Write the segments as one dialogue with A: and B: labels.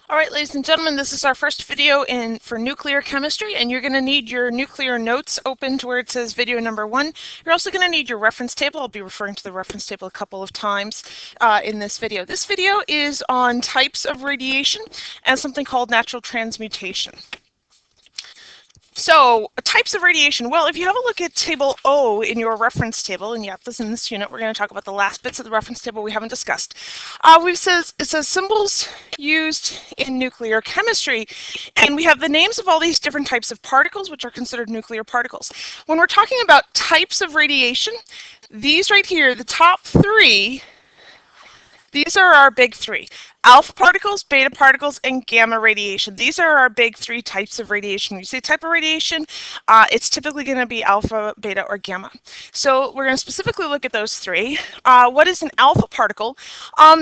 A: All right, ladies and gentlemen, this is our first video for nuclear chemistry, and you're going to need your nuclear notes open to where it says video number 1. You're also going to need your reference table. I'll be referring to the reference table a couple of times in this video. This video is on types of radiation and something called natural transmutation. So, types of radiation. Well, if you have a look at table O in your reference table, and yep, this in this unit, we're going to talk about the last bits of the reference table we haven't discussed. It says symbols used in nuclear chemistry, and we have the names of all these different types of particles, which are considered nuclear particles. When we're talking about types of radiation, these right here, the top three, these are our big three. Alpha particles, beta particles, and gamma radiation. These are our big three types of radiation. When you say type of radiation, it's typically going to be alpha, beta, or gamma. So we're going to specifically look at those three. What is an alpha particle?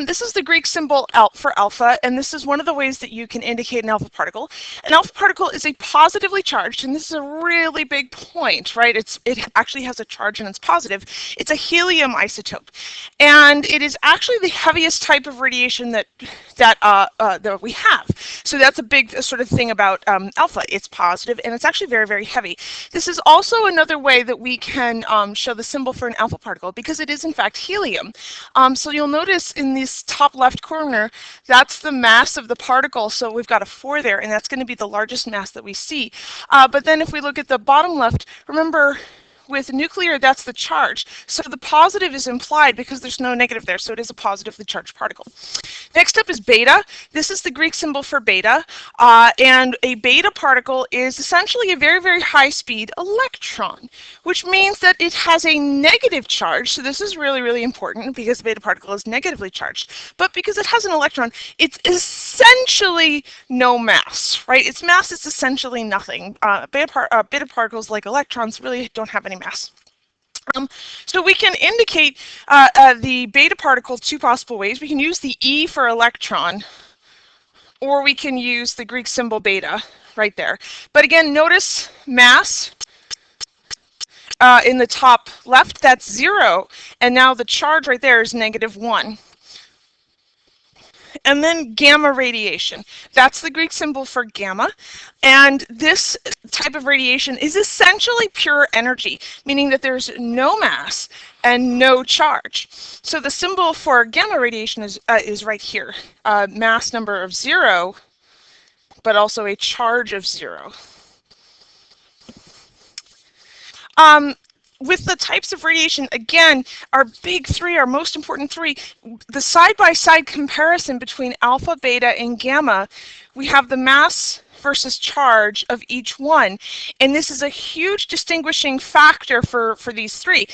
A: This is the Greek symbol for alpha, and this is one of the ways that you can indicate an alpha particle. An alpha particle is a positively charged, and this is a really big point, right? It actually has a charge and it's positive. It's a helium isotope, and it is actually the heaviest type of radiation that we have. So that's a big sort of thing about alpha. It's positive and it's actually very, very heavy. This is also another way that we can show the symbol for an alpha particle because it is in fact helium. So you'll notice in this top left corner, that's the mass of the particle. So we've got a 4 there, and that's going to be the largest mass that we see. But then if we look at the bottom left, remember, with nuclear, that's the charge. So the positive is implied because there's no negative there, so it is a positively charged particle. Next up is beta. This is the Greek symbol for beta, and a beta particle is essentially a very, very high-speed electron, which means that it has a negative charge. So this is really, really important because the beta particle is negatively charged. But because it has an electron, it's essentially no mass, right? Its mass is essentially nothing. Beta particles, like electrons, really don't have any mass. So we can indicate the beta particle two possible ways. We can use the E for electron, or we can use the Greek symbol beta right there. But again, notice mass in the top left, that's 0, and now the charge right there is -1. And then gamma radiation. That's the Greek symbol for gamma. And this type of radiation is essentially pure energy, meaning that there's no mass and no charge. So the symbol for gamma radiation is right here. Mass number of 0, but also a charge of 0. With the types of radiation, again, our big three, our most important three, the side-by-side comparison between alpha, beta, and gamma, we have the mass versus charge of each one. And this is a huge distinguishing factor for these three.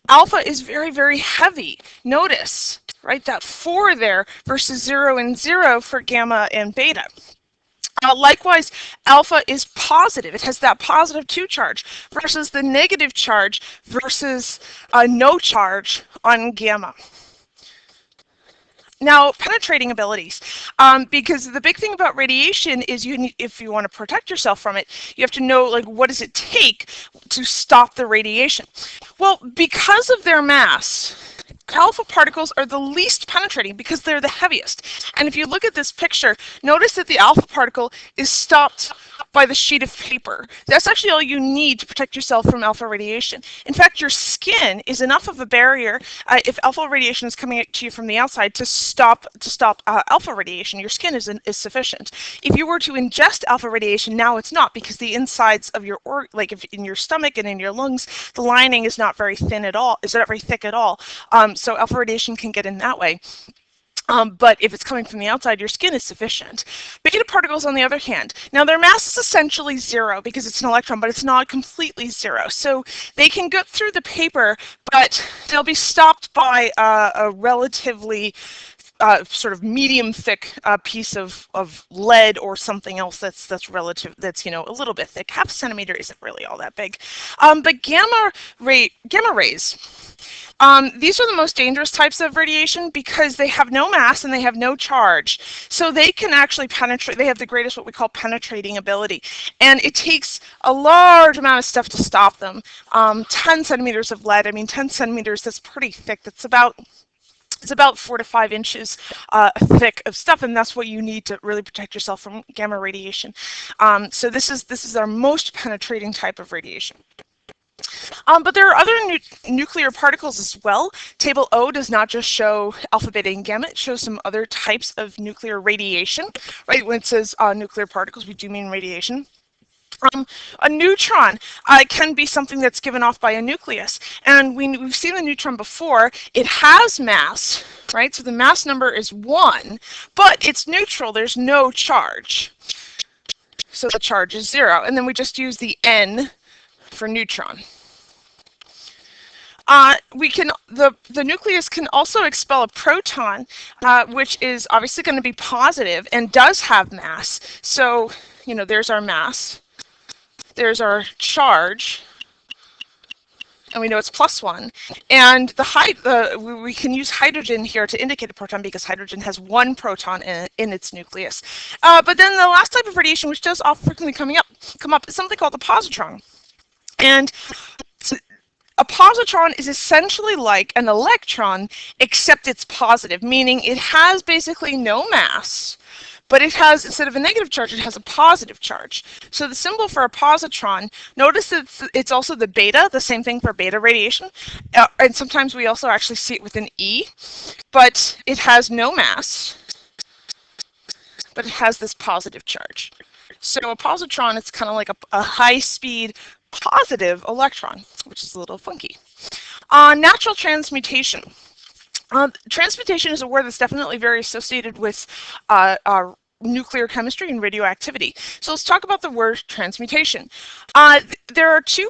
A: Alpha is very, very heavy. Notice, right, that 4 there versus 0 and 0 for gamma and beta. Likewise, alpha is positive. It has that +2 charge versus the negative charge versus no charge on gamma. Now, penetrating abilities, because the big thing about radiation is if you want to protect yourself from it, you have to know, like, what does it take to stop the radiation? Well, because of their mass, alpha particles are the least penetrating because they're the heaviest. And if you look at this picture, notice that the alpha particle is stopped by the sheet of paper. That's actually all you need to protect yourself from alpha radiation. In fact, your skin is enough of a barrier if alpha radiation is coming to you from the outside to stop alpha radiation. Your skin is sufficient. If you were to ingest alpha radiation, now it's not, because the insides of your if in your stomach and in your lungs, the lining is not very thin at all. Is not very thick at all. So alpha radiation can get in that way. But if it's coming from the outside, your skin is sufficient. Beta particles, on the other hand, now their mass is essentially 0 because it's an electron, but it's not completely 0. So they can get through the paper, but they'll be stopped by a relatively sort of medium thick piece of lead or something else that's a little bit thick. Half a centimeter isn't really all that big. But gamma rays. These are the most dangerous types of radiation because they have no mass and they have no charge. So they can actually penetrate. They have the greatest what we call penetrating ability. And it takes a large amount of stuff to stop them. 10 centimeters of lead, I mean 10 centimeters, that's pretty thick. That's about It's about 4 to 5 inches thick of stuff, and that's what you need to really protect yourself from gamma radiation. So this is our most penetrating type of radiation. But there are other nuclear particles as well. Table O does not just show alpha, beta, and gamma. It shows some other types of nuclear radiation. Right, when it says nuclear particles, we do mean radiation. A neutron can be something that's given off by a nucleus, and we've seen the neutron before. It has mass, right? So the mass number is 1, but it's neutral. There's no charge. So the charge is 0, and then we just use the N for neutron. The nucleus can also expel a proton, which is obviously going to be positive and does have mass. So, you know, there's our mass. There's our charge, and we know it's +1. And we can use hydrogen here to indicate a proton because hydrogen has 1 proton in its nucleus. But then the last type of radiation, which does often frequently come up, is something called a positron. And a positron is essentially like an electron, except it's positive, meaning it has basically no mass. But it has, instead of a negative charge, it has a positive charge. So the symbol for a positron, notice that it's also the beta, the same thing for beta radiation. And sometimes we also actually see it with an E. But it has no mass, but it has this positive charge. So a positron is kind of like a high-speed positive electron, which is a little funky. Natural transmutation. Transmutation is a word that's definitely very associated with nuclear chemistry and radioactivity. So let's talk about the word transmutation. There are two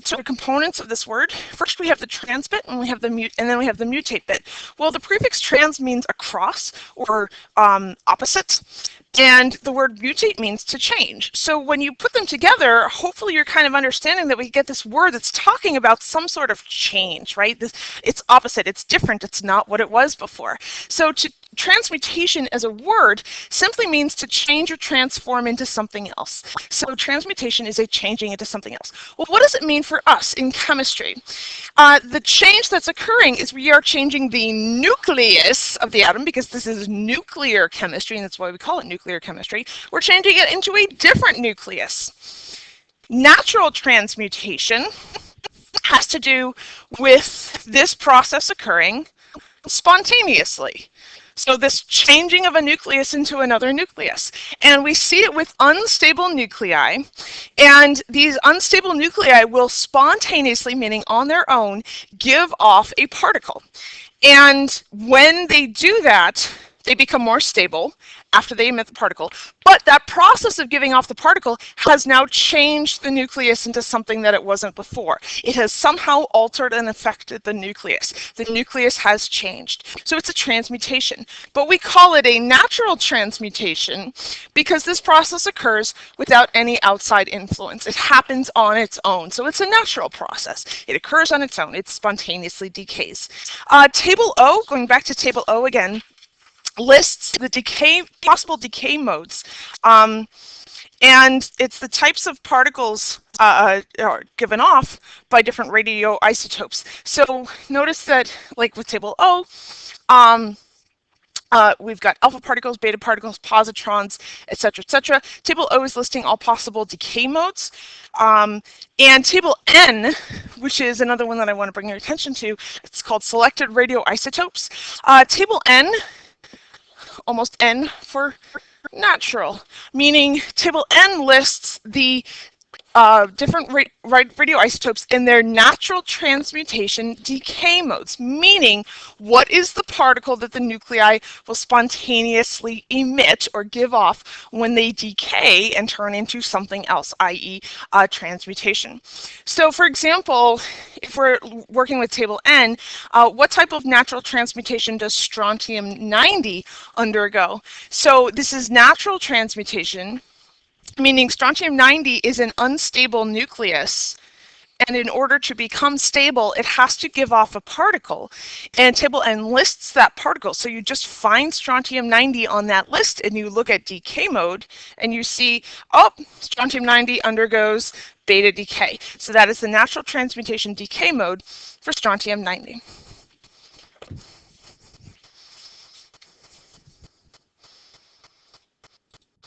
A: sort of components of this word. First, we have the trans bit, and then we have the mutate bit. Well, the prefix trans means across or opposite. And the word mutate means to change. So when you put them together, hopefully you're kind of understanding that we get this word that's talking about some sort of change, right? It's opposite, it's different, it's not what it was before. So transmutation as a word simply means to change or transform into something else. So transmutation is a changing into something else. Well, what does it mean for us in chemistry? The change that's occurring is we are changing the nucleus of the atom, because this is nuclear chemistry, and that's why we call it nuclear chemistry. We're changing it into a different nucleus. Natural transmutation has to do with this process occurring spontaneously. So this changing of a nucleus into another nucleus. And we see it with unstable nuclei. And these unstable nuclei will spontaneously, meaning on their own, give off a particle. And when they do that, they become more stable after they emit the particle. But that process of giving off the particle has now changed the nucleus into something that it wasn't before. It has somehow altered and affected the nucleus. The nucleus has changed. So it's a transmutation. But we call it a natural transmutation because this process occurs without any outside influence. It happens on its own. So it's a natural process. It occurs on its own. It spontaneously decays. Table O, going back to table O again, lists the possible decay modes, and it's the types of particles given off by different radioisotopes. So notice that, like with table O, we've got alpha particles, beta particles, positrons, etc., etc. Table O is listing all possible decay modes. And table N, which is another one that I want to bring your attention to, it's called selected radioisotopes. Table N, almost N for natural, meaning table N lists the different radioisotopes in their natural transmutation decay modes, meaning what is the particle that the nuclei will spontaneously emit or give off when they decay and turn into something else, i.e. transmutation. So for example, if we're working with table N, what type of natural transmutation does strontium-90 undergo? So this is natural transmutation, meaning strontium-90 is an unstable nucleus, and in order to become stable, it has to give off a particle, and table N lists that particle. So you just find strontium-90 on that list, and you look at decay mode, and you see, oh, strontium-90 undergoes beta decay. So that is the natural transmutation decay mode for strontium-90.